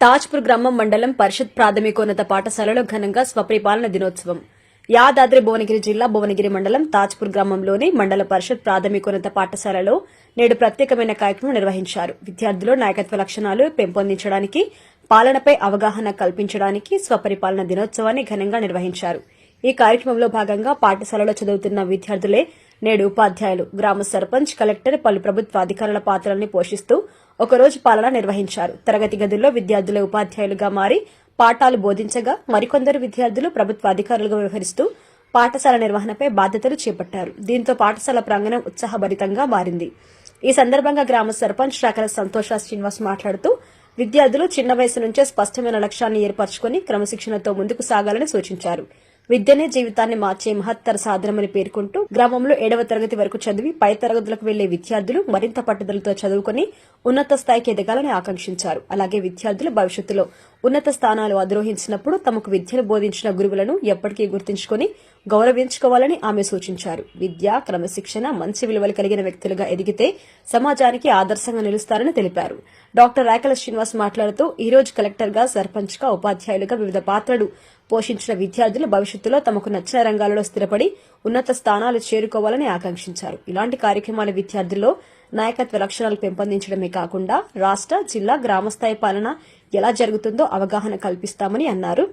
తాజ్పూర్ గ్రామం మండలం పరిషత్ ప్రాథమికోన్నత పాఠశాలలో ఘనంగా స్వపరిపాలన దినోత్సవం. యాదాద్రి భువనగిరి జిల్లా భువనగిరి మండలం తాజ్పూర్ గ్రామంలోని మండల పరిషత్ ప్రాథమికోన్నత పాఠశాలలో నేడు ప్రత్యేకమైన కార్యక్రమం నిర్వహించారు. విద్యార్థుల్లో నాయకత్వ లక్షణాలు పెంపొందించడానికి, పాలనపై అవగాహన కల్పించడానికి స్వపరిపాలన దినోత్సవాన్ని ఘనంగా నిర్వహించారు. ఈ కార్యక్రమంలో భాగంగా పాఠశాలలో చదువుతున్న విద్యార్థులే నేడు ఉపాధ్యాయులు, గ్రామ సర్పంచ్, కలెక్టర్, పలు ప్రభుత్వ అధికారుల పాత్రల్ని పోషిస్తూ ఒకరోజు పాలన నిర్వహించారు. తరగతి గదుల్లో విద్యార్థులే ఉపాధ్యాయులుగా మారి పాఠాలు బోధించగా, మరికొందరు విద్యార్థులు ప్రభుత్వ అధికారులుగా వ్యవహరిస్తూ పాఠశాల నిర్వహణపై బాధ్యతలు చేపట్టారు. దీంతో పాఠశాల ప్రాంగణం ఉత్సాహభరితంగా మారింది. ఈ సందర్భంగా గ్రామ సర్పంచ్ శాఖల సంతోష శ్రీనివాస్ మాట్లాడుతూ విద్యార్థులు చిన్న వయసు నుంచే స్పష్టమైన లక్ష్యాన్ని ఏర్పరచుకుని క్రమశిక్షణతో ముందుకు సాగాలని సూచించారు. విద్యనే జీవితాన్ని మార్చే మహత్తర సాధనమని పేర్కొంటూ గ్రామంలో 7వ తరగతి వరకు చదివి పై తరగతులకు వెళ్లే విద్యార్థులు మరింత పట్టుదలతో చదువుకుని ఉన్నత స్థాయికి ఎదగాలని ఆకాంక్షించారు. అలాగే విద్యార్థులు భవిష్యత్తులో ఉన్నత స్థానాలు అధిరోహించినప్పుడు తమకు విద్యను బోధించిన గురువులను ఎప్పటికీ గుర్తుంచుకుని గౌరవించుకోవాలని ఆమె సూచించారు. విద్య, క్రమశిక్షణ, మంచి విలువలు కలిగిన వ్యక్తులుగా ఎదిగితే సమాజానికి ఆదర్శంగా నిలుస్తారని తెలిపారు. డాక్టర్ రేకల శ్రీనివాస్ మాట్లాడుతూ ఈ రోజు కలెక్టర్గా, సర్పంచ్గా, ఉపాధ్యాయులుగా వివిధ పాత్రలు పోషించిన విద్యార్థులు భవిష్యత్తులో తమకు నచ్చిన రంగాలలో స్థిరపడి ఉన్నత స్థానాలు చేరుకోవాలని ఆకాంక్షించారు. ఇలాంటి కార్యక్రమాల విద్యార్థుల్లో నాయకత్వ లక్షణాలు పెంపొందించడమే కాకుండా రాష్ట్ర, జిల్లా, గ్రామస్థాయి పాలన ఎలా జరుగుతుందో అవగాహన కల్పిస్తామని అన్నారు.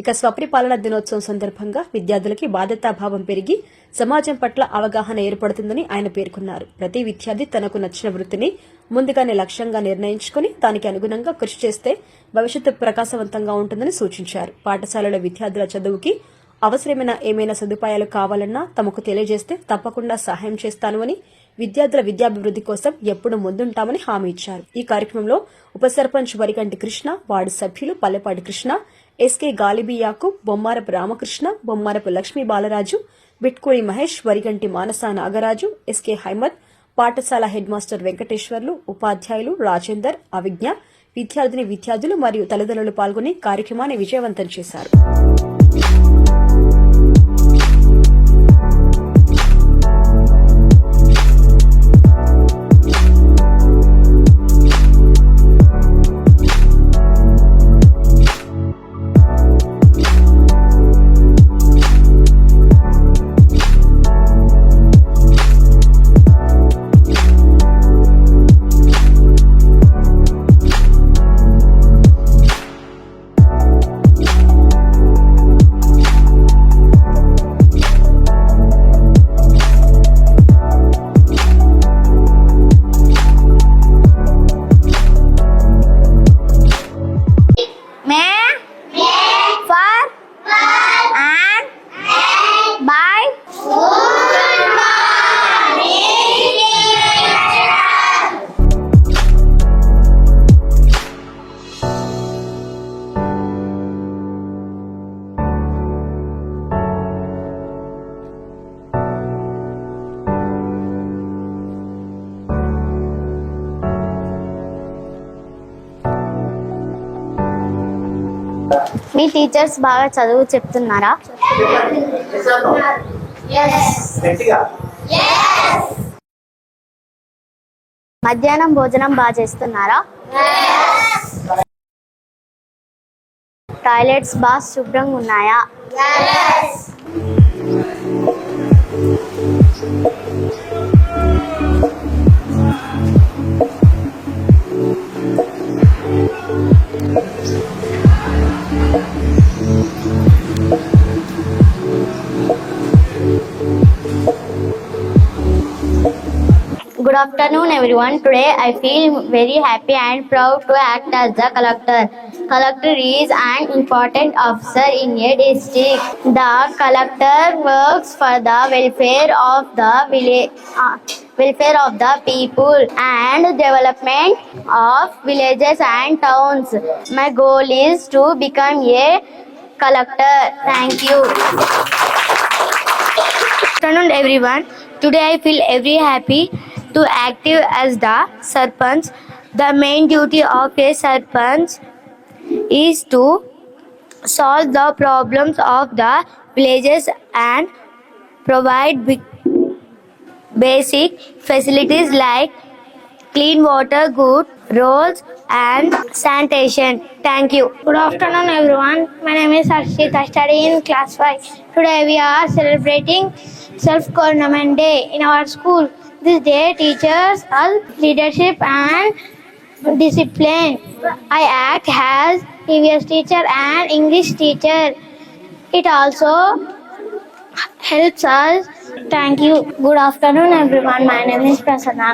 ఇక స్వపరిపాలన దినోత్సవం సందర్భంగా విద్యార్థులకి బాధ్యతాభావం పెరిగి సమాజం పట్ల అవగాహన ఏర్పడుతుందని ఆయన పేర్కొన్నారు. ప్రతి విద్యార్థి తనకు నచ్చిన వృత్తిని ముందుగానే లక్ష్యంగా నిర్ణయించుకుని దానికి అనుగుణంగా కృషి చేస్తే భవిష్యత్తు ప్రకాశవంతంగా ఉంటుందని సూచించారు. పాఠశాలలో విద్యార్థుల చదువుకి అవసరమైన ఏమైనా సదుపాయాలు కావాలన్నా తమకు తెలియజేస్తే తప్పకుండా సహాయం చేస్తాను అని, విద్యార్థుల విద్యాభివృద్ది కోసం ఎప్పుడు ముందుంటామని హామీ ఇచ్చారు. ఈ కార్యక్రమంలో ఉప సర్పంచ్ వరిగంటి కృష్ణ, వార్డు సభ్యులు పల్లెపాటి కృష్ణ, ఎస్కే గాలిబీ యాకూబ్, బొమ్మారపు రామకృష్ణ, బొమ్మారపు లక్ష్మీ బాలరాజు, బిట్కూరి మహేష్, వరిగంటి మానస నాగరాజు, ఎస్కే హైమద్, పాఠశాల హెడ్ మాస్టర్ వెంకటేశ్వర్లు, ఉపాధ్యాయులు రాజేందర్, అవిజ్ఞ, విద్యార్థులు మరియు తల్లిదండ్రులు పాల్గొని కార్యక్రమాన్ని విజయవంతం చేశారు. మీ టీచర్స్ బాగా చదువు చెప్తున్నారా? మధ్యాహ్నం భోజనం బాగా చేస్తున్నారా? టాయిలెట్స్ బాగా శుభ్రంగా ఉన్నాయా? Good afternoon everyone. Today I feel very happy and proud to act as the collector. Collector is an important officer in a district. The collector works for the welfare of the people and development of villages and towns. My goal is to become a collector. Thank you. Good afternoon everyone. Today I feel very happy to active as the Sarpanch. The main duty of a Sarpanch is to solve the problems of the villages and provide basic facilities like clean water, good roads, and sanitation. Thank you. Good afternoon, everyone. My name is Harshit. I study in class 5. Today we are celebrating Self-Government Day in our school. This day teaches us leadership and discipline. I act as EVS teacher and English teacher. It also helps us. Thank you. Good afternoon, everyone. My name is Prasanna.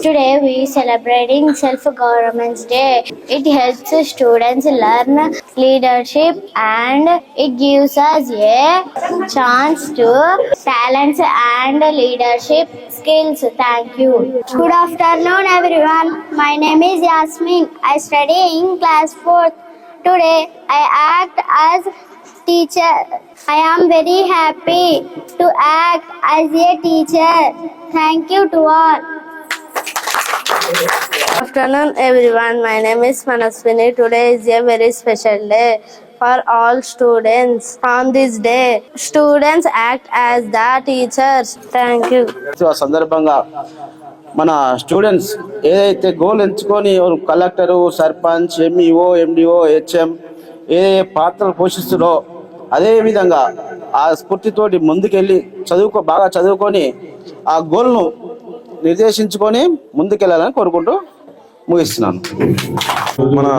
Today we celebrating Self-Government Day. It helps students learn leadership and it gives us a chance to talents and leadership skills. Thank you. Good afternoon, everyone. My name is Yasmin. I study in class 4th. Today I act as teacher. I am very happy to act as a teacher. Thank you to all. Good afternoon, everyone. My name is Manaswini. Today is a very special day for all students. On this day, students act as the teachers. Thank you. ఆ సందర్భంగా మన students ఏదైతే goal ఎంచుకొని collector, sarpanch, MEO, MDO, HM ఏ పాత్రలు పోషిస్తున్నారో అదేవిధంగా ఆ స్ఫూర్తితోటి ముందుకెళ్ళి బాగా చదువుకొని ఆ గోల్ను నిర్దేశించుకొని ముందుకెళ్ళాలని కోరుకుంటూ ముగిస్తున్నాను. మన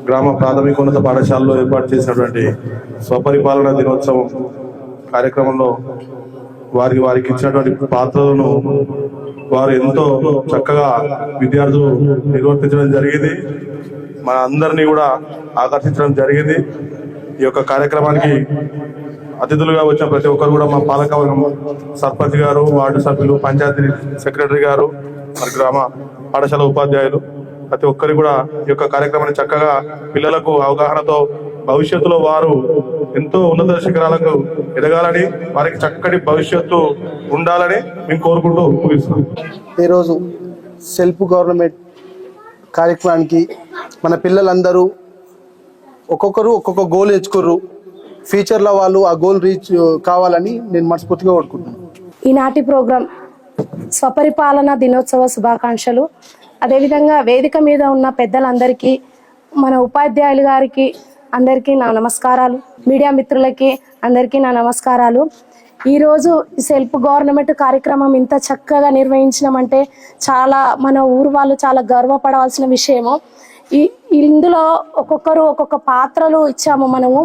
గ్రామ ప్రాథమికోన్నత పాఠశాలలో ఏర్పాటు చేసినటువంటి స్వపరిపాలన దినోత్సవం కార్యక్రమంలో వారికి ఇచ్చినటువంటి పాత్రలను వారు ఎంతో చక్కగా విద్యార్థులు నిర్వర్తించడం జరిగింది. మన అందరినీ కూడా ఆకర్షించడం జరిగింది. ఈ యొక్క కార్యక్రమానికి అతిథులుగా వచ్చిన ప్రతి ఒక్కరు కూడా మా పాలకవర్గం, సర్పంచ్ గారు, వార్డు సభ్యులు, పంచాయతీ సెక్రటరీ గారు, మరి గ్రామ పాఠశాల ఉపాధ్యాయులు ప్రతి ఒక్కరు కూడా ఈ యొక్క కార్యక్రమాన్ని చక్కగా పిల్లలకు అవగాహనతో భవిష్యత్తులో వారు ఎంతో ఉన్నత శిఖరాలకు ఎదగాలని, వారికి చక్కటి భవిష్యత్తు ఉండాలని మేము కోరుకుంటూ ముగిస్తున్నాం. ఈరోజు సెల్ఫ్ గవర్నమెంట్ కార్యక్రమానికి మన పిల్లలందరూ ఒక్కొక్కరు ఒక్కొక్క గోల్ ఎంచుకోరు. ఫ్యూచర్లో వాళ్ళు ఆ గోల్ రీచ్ కావాలని నేను మనస్ఫూర్తిగా కోరుకుంటున్నాను. ఈనాటి ప్రోగ్రాం స్వపరిపాలన దినోత్సవ శుభాకాంక్షలు. అదేవిధంగా వేదిక మీద ఉన్న పెద్దలందరికీ, మన ఉపాధ్యాయులు గారికి అందరికీ నా నమస్కారాలు, మీడియా మిత్రులకి అందరికీ నా నమస్కారాలు. ఈరోజు సెల్ఫ్ గవర్నమెంట్ కార్యక్రమం ఇంత చక్కగా నిర్వహించినామంటే చాలా మన ఊరు వాళ్ళు చాలా గర్వపడవలసిన విషయము. ఇందులో ఒక్కొక్కరు ఒక్కొక్క పాత్రలు ఇచ్చాము మనము.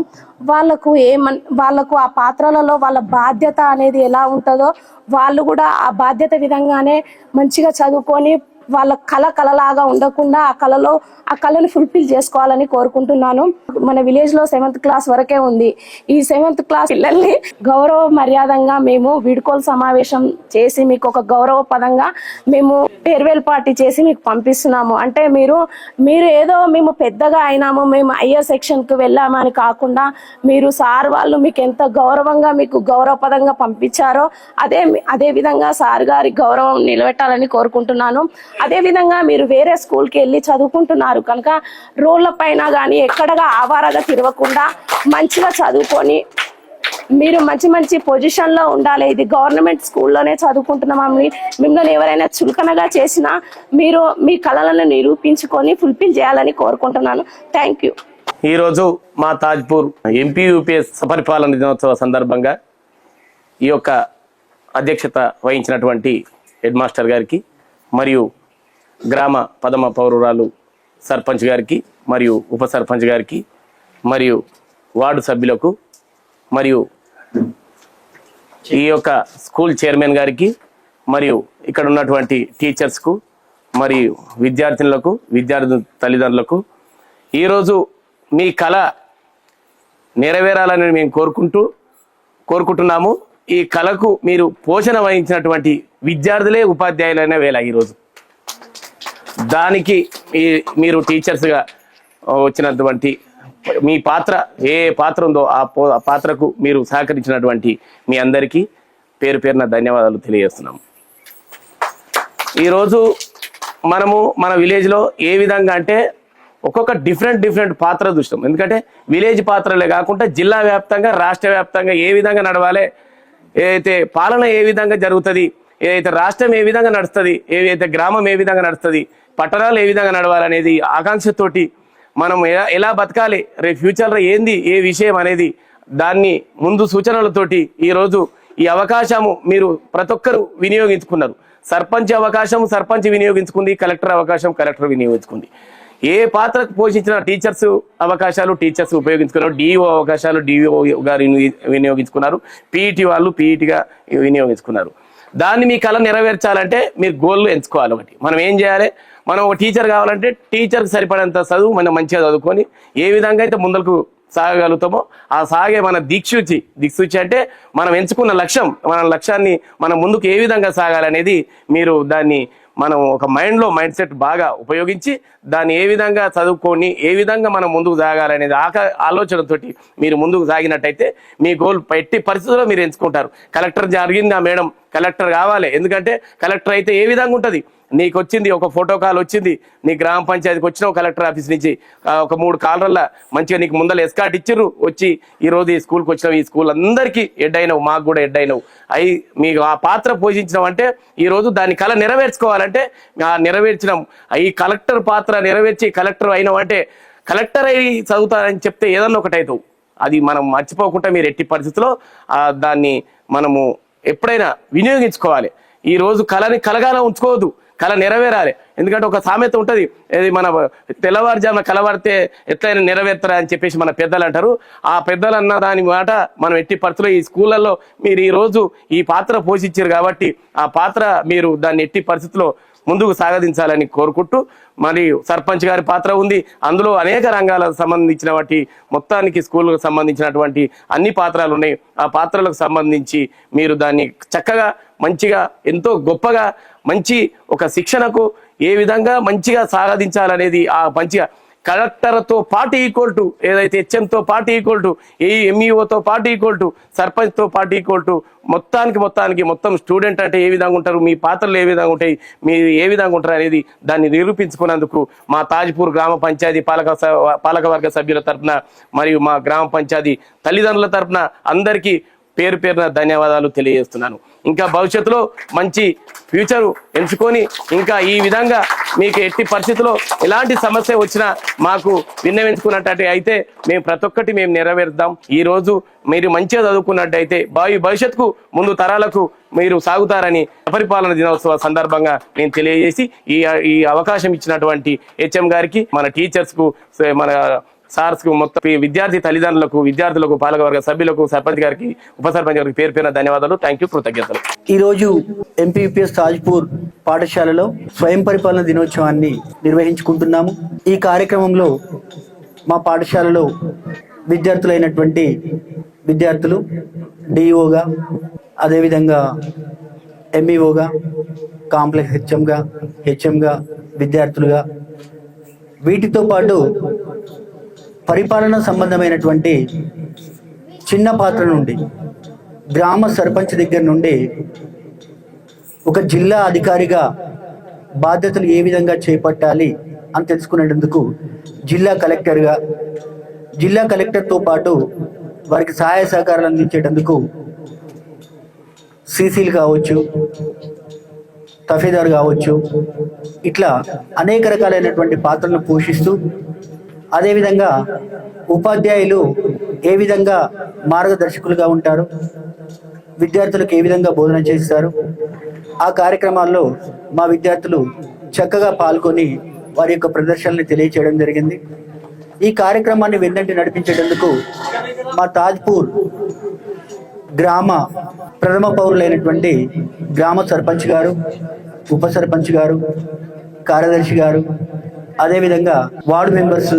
వాళ్ళకు ఆ పాత్రలలో వాళ్ళ బాధ్యత అనేది ఎలా ఉంటుందో వాళ్ళు కూడా ఆ బాధ్యత విధంగానే మంచిగా చదువుకొని వాళ్ళ కళలాగా ఉండకుండా ఆ కళను ఫుల్ఫిల్ చేసుకోవాలని కోరుకుంటున్నాను. మన విలేజ్ లో 7th క్లాస్ వరకే ఉంది. ఈ 7th క్లాస్ పిల్లల్ని గౌరవ మర్యాదంగా మేము వీడ్కోలు సమావేశం చేసి మీకు ఒక గౌరవ పదంగా మేము ఫేర్వెల్ పార్టీ చేసి మీకు పంపిస్తున్నాము. అంటే మీరు ఏదో మేము పెద్దగా అయినాము, మేము హయ్యర్ సెక్షన్ కు వెళ్ళామని కాకుండా మీరు సార్ వాళ్ళు మీకు ఎంత గౌరవంగా మీకు గౌరవ పదంగా పంపించారో అదే విధంగా సార్ గారి గౌరవం నిలబెట్టాలని కోరుకుంటున్నాను. అదే విధంగా మీరు వేరే స్కూల్కి వెళ్ళి చదువుకుంటున్నారు కనుక రోడ్ల పైన కానీ ఎక్కడగా ఆవారగా తిరగకుండా మంచిగా చదువుకొని మీరు మంచి పొజిషన్లో ఉండాలి. ఇది గవర్నమెంట్ స్కూల్లోనే చదువుకుంటున్నామని మిమ్మల్ని ఎవరైనా చులకనగా చేసినా మీరు మీ కళలను నిరూపించుకొని ఫుల్ఫిల్ చేయాలని కోరుకుంటున్నాను. Thank you. ఈరోజు మా తాజ్పూర్ ఎంపీ యూపీఎస్ సపరిపాలన దినోత్సవ సందర్భంగా ఈ యొక్క అధ్యక్షత వహించినటువంటి హెడ్ మాస్టర్ గారికి మరియు గ్రామ పదమ పౌరురాలు సర్పంచ్ గారికి మరియు ఉప సర్పంచ్ గారికి మరియు వార్డు సభ్యులకు మరియు ఈ యొక్క స్కూల్ చైర్మన్ గారికి మరియు ఇక్కడ ఉన్నటువంటి టీచర్స్కు మరియు విద్యార్థులకు విద్యార్థి తల్లిదండ్రులకు ఈరోజు మీ కళ నెరవేరాలని మేము కోరుకుంటున్నాము. ఈ కళకు మీరు పోషణ వహించినటువంటి విద్యార్థులే ఉపాధ్యాయులైన వేళ ఈరోజు దానికి మీరు టీచర్స్గా వచ్చినటువంటి మీ పాత్ర ఏ పాత్ర ఉందో ఆ పాత్రకు మీరు సహకరించినటువంటి మీ అందరికీ పేరు పేరున ధన్యవాదాలు తెలియజేస్తున్నాము. ఈరోజు మనము మన విలేజ్లో ఏ విధంగా అంటే ఒక్కొక్క డిఫరెంట్ పాత్ర చూస్తాం. ఎందుకంటే విలేజ్ పాత్రలే కాకుండా జిల్లా వ్యాప్తంగా రాష్ట్ర వ్యాప్తంగా ఏ విధంగా నడవాలి, ఏదైతే పాలన ఏ విధంగా జరుగుతుంది, ఏదైతే రాష్ట్రం ఏ విధంగా నడుస్తుంది, ఏదైతే గ్రామం ఏ విధంగా నడుస్తుంది, పట్టణాలు ఏ విధంగా నడవాలనేది ఆకాంక్షతోటి మనం ఎలా బతకాలి, రేపు ఫ్యూచర్లో ఏంది ఏ విషయం అనేది దాన్ని ముందు సూచనలతోటి ఈరోజు ఈ అవకాశము మీరు ప్రతి ఒక్కరు వినియోగించుకున్నారు. సర్పంచ్ అవకాశం సర్పంచ్ వినియోగించుకుంది, కలెక్టర్ అవకాశం కలెక్టర్ వినియోగించుకుంది. ఏ పాత్ర పోషించిన టీచర్స్ అవకాశాలు టీచర్స్ ఉపయోగించుకున్నారు, డిఈఓ అవకాశాలు డిఈఓ గారు వినియోగించుకున్నారు, పీఈటీ వాళ్ళు పీఈటీగా వినియోగించుకున్నారు. దాన్ని మీ కళ నెరవేర్చాలంటే మీరు గోల్లు ఎంచుకోవాలి. ఒకటి మనం ఏం చేయాలి, మనం ఒక టీచర్ కావాలంటే టీచర్కి సరిపడేంత చదువు మనం మంచిగా చదువుకొని ఏ విధంగా అయితే ముందరకు సాగగలుగుతామో ఆ సాగే మన దిక్సూచి అంటే మనం ఎంచుకున్న లక్ష్యం, మన లక్ష్యాన్ని మనం ముందుకు ఏ విధంగా సాగాలనేది మీరు దాన్ని మనం ఒక మైండ్ సెట్ బాగా ఉపయోగించి దాన్ని ఏ విధంగా చదువుకొని ఏ విధంగా మనం ముందుకు సాగాలనేది ఆలోచనతోటి మీరు ముందుకు సాగినట్టయితే మీ గోల్ ఎట్టి పరిస్థితుల్లో మీరు ఎంచుకుంటారు. కలెక్టర్ జరిగిందా మేడం, కలెక్టర్ కావాలి. ఎందుకంటే కలెక్టర్ అయితే ఏ విధంగా ఉంటుంది, నీకు వచ్చింది ఒక ఫోటో కాల్ వచ్చింది, నీ గ్రామ పంచాయతీకి వచ్చినావు కలెక్టర్ ఆఫీస్ నుంచి, ఒక 3 కాలర్ల మంచిగా నీకు ముందర ఎస్కాట్ ఇచ్చిర్రు, వచ్చి ఈరోజు ఈ స్కూల్కి వచ్చినావు, ఈ స్కూల్ అందరికీ హెడ్ అయినావు, మాకు కూడా హెడ్ అయినావు. అయి మీకు ఆ పాత్ర పోషించినావు అంటే ఈరోజు దాని కళ నెరవేర్చుకోవాలంటే నెరవేర్చినాం. ఈ కలెక్టర్ పాత్ర నెరవేర్చి కలెక్టర్ అయినావు అంటే కలెక్టర్ అయి చదువుతారని చెప్తే ఏదన్నా ఒకటి అవుతావు. అది మనం మర్చిపోకుండా మీరు ఎట్టి పరిస్థితుల్లో దాన్ని మనము ఎప్పుడైనా వినియోగించుకోవాలి. ఈ రోజు కళని కలగానే ఉంచుకోవద్దు, కళ నెరవేరాలి. ఎందుకంటే ఒక సామెత ఉంటుంది, ఇది మన తెల్లవారుజామున కలవడితే ఎట్లయినా నెరవేర్తారా అని చెప్పేసి మన పెద్దలు అంటారు. ఆ పెద్దలు అన్న దాని మాట మనం ఎట్టి పరిస్థితుల్లో ఈ స్కూళ్ళల్లో మీరు ఈ రోజు ఈ పాత్ర పోషించారు కాబట్టి ఆ పాత్ర మీరు దాన్ని ఎట్టి పరిస్థితుల్లో ముందుకు సాగదించాలని కోరుకుంటూ, మరి సర్పంచ్ గారి పాత్ర ఉంది, అందులో అనేక రంగాలకు సంబంధించిన వాటి మొత్తానికి స్కూళ్ళకు సంబంధించినటువంటి అన్ని పాత్రలు ఉన్నాయి. ఆ పాత్రలకు సంబంధించి మీరు దాన్ని చక్కగా మంచిగా ఎంతో గొప్పగా మంచి ఒక శిక్షణకు ఏ విధంగా మంచిగా సాగదించాలనేది ఆ మంచిగా కలెక్టర్తో పాటు ఈక్వల్ టు ఏదైతే హెచ్ఎంతో పాటు ఈక్వల్ టు ఎంఈఓతో పాటు ఈక్వల్ టు సర్పంచ్తో పాటు ఈక్వల్ టు మొత్తానికి మొత్తం స్టూడెంట్ అంటే ఏ విధంగా ఉంటారు, మీ పాత్రలు ఏ విధంగా ఉంటాయి, మీరు ఏ విధంగా ఉంటారు అనేది దాన్ని నిరూపించుకున్నందుకు మా తాజ్పూర్ గ్రామ పంచాయతీ పాలకవర్గ సభ్యుల తరఫున మరియు మా గ్రామ పంచాయతీ తల్లిదండ్రుల తరఫున అందరికీ పేరున ధన్యవాదాలు తెలియజేస్తున్నాను. ఇంకా భవిష్యత్తులో మంచి ఫ్యూచర్ ఎంచుకొని ఇంకా ఈ విధంగా మీకు ఎట్టి పరిస్థితుల్లో ఎలాంటి సమస్య వచ్చినా మాకు విన్నవించుకున్నట్టు అయితే మేము ప్రతి ఒక్కటి మేము నెరవేర్దాం. ఈ రోజు మీరు మంచిగా చదువుకున్నట్టయితే భవిష్యత్తుకు ముందు తరాలకు మీరు సాగుతారని పరిపాలన దినోత్సవ సందర్భంగా నేను తెలియజేసి ఈ అవకాశం ఇచ్చినటువంటి హెచ్ఎం గారికి, మన టీచర్స్ కు, మన సార్స్ కు, మొత్తం విద్యార్థి తల్లిదండ్రులకు, విద్యార్థులకు, పాలకవర్గ సభ్యులకు, సర్పంచ్ గారికి, ఉప సర్పంచ్ గారికి పేరు ధన్యవాదాలు. థ్యాంక్ యూ, కృతజ్ఞతలు. ఈ రోజు ఎంపీపీఎస్ తాజ్పూర్ పాఠశాలలో స్వయం పరిపాలన దినోత్సవాన్ని నిర్వహించుకుంటున్నాము. ఈ కార్యక్రమంలో మా పాఠశాలలో విద్యార్థులైనటువంటి విద్యార్థులు డిఈఓగా, అదేవిధంగా ఎంఈఓగా, కాంప్లెక్స్ హెచ్ఎంగా విద్యార్థులుగా, వీటితో పాటు పరిపాలన సంబంధమైనటువంటి చిన్న పాత్ర నుండి గ్రామ సర్పంచ్ దగ్గర నుండి ఒక జిల్లా అధికారిగా బాధ్యతలు ఏ విధంగా చేపట్టాలి అని తెలుసుకునేందుకు జిల్లా కలెక్టర్తో పాటు వారికి సహాయ సహకారాలు అందించేటందుకు సీసీలు కావచ్చు, తఫీదారు కావచ్చు, ఇట్లా అనేక రకాలైనటువంటి పాత్రలను పోషిస్తూ, అదేవిధంగా ఉపాధ్యాయులు ఏ విధంగా మార్గదర్శకులుగా ఉంటారు, విద్యార్థులకు ఏ విధంగా బోధన చేస్తారు, ఆ కార్యక్రమాల్లో మా విద్యార్థులు చక్కగా పాల్గొని వారి యొక్క ప్రదర్శనని తెలియచేయడం జరిగింది. ఈ కార్యక్రమాన్ని వెన్నంటి నడిపించేటందుకు మా తాజ్పూర్ గ్రామ ప్రథమ పౌరులైనటువంటి గ్రామ సర్పంచ్ గారు, ఉప సర్పంచ్ గారు, కార్యదర్శి గారు, అదేవిధంగా వార్డు మెంబర్స్,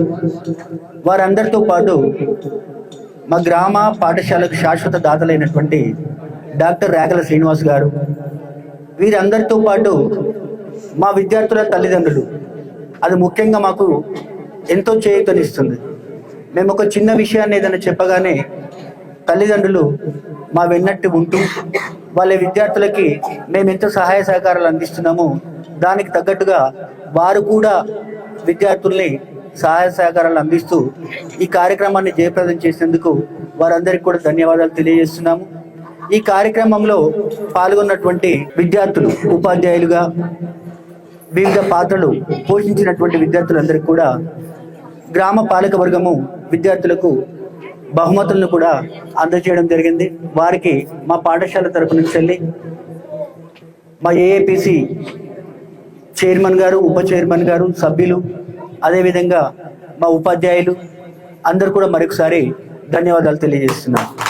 వారందరితో పాటు మా గ్రామ పాఠశాలకు శాశ్వత దాతలైనటువంటి డాక్టర్ రేఖల శ్రీనివాస్ గారు, వీరందరితో పాటు మా విద్యార్థుల తల్లిదండ్రులు, అది ముఖ్యంగా మాకు ఎంతో చేయూతనిస్తుంది. మేము ఒక చిన్న విషయాన్ని ఏదైనా చెప్పగానే తల్లిదండ్రులు మా వెన్నట్టు ఉంటూ వాళ్ళ విద్యార్థులకి మేము ఎంత సహాయ సహకారాలు అందిస్తున్నామో దానికి తగ్గట్టుగా వారు కూడా విద్యార్థుల్ని సహాయ సహకారాలు అందిస్తూ ఈ కార్యక్రమాన్ని జయప్రదం చేసేందుకు వారందరికీ కూడా ధన్యవాదాలు తెలియజేస్తున్నాము. ఈ కార్యక్రమంలో పాల్గొన్నటువంటి విద్యార్థులు, ఉపాధ్యాయులుగా వివిధ పాత్రలు పోషించినటువంటి విద్యార్థులందరికీ కూడా గ్రామ పాలక వర్గము విద్యార్థులకు బహుమతులను కూడా అందజేయడం జరిగింది. వారికి మా పాఠశాల తరపు నుంచి మా ఏఏపిసి చైర్మన్ గారు, ఉప చైర్మన్ గారు, సభ్యులు, అదేవిధంగా మా ఉపాధ్యాయులు అందరూ కూడా మరొకసారి ధన్యవాదాలు తెలియజేస్తున్నాను.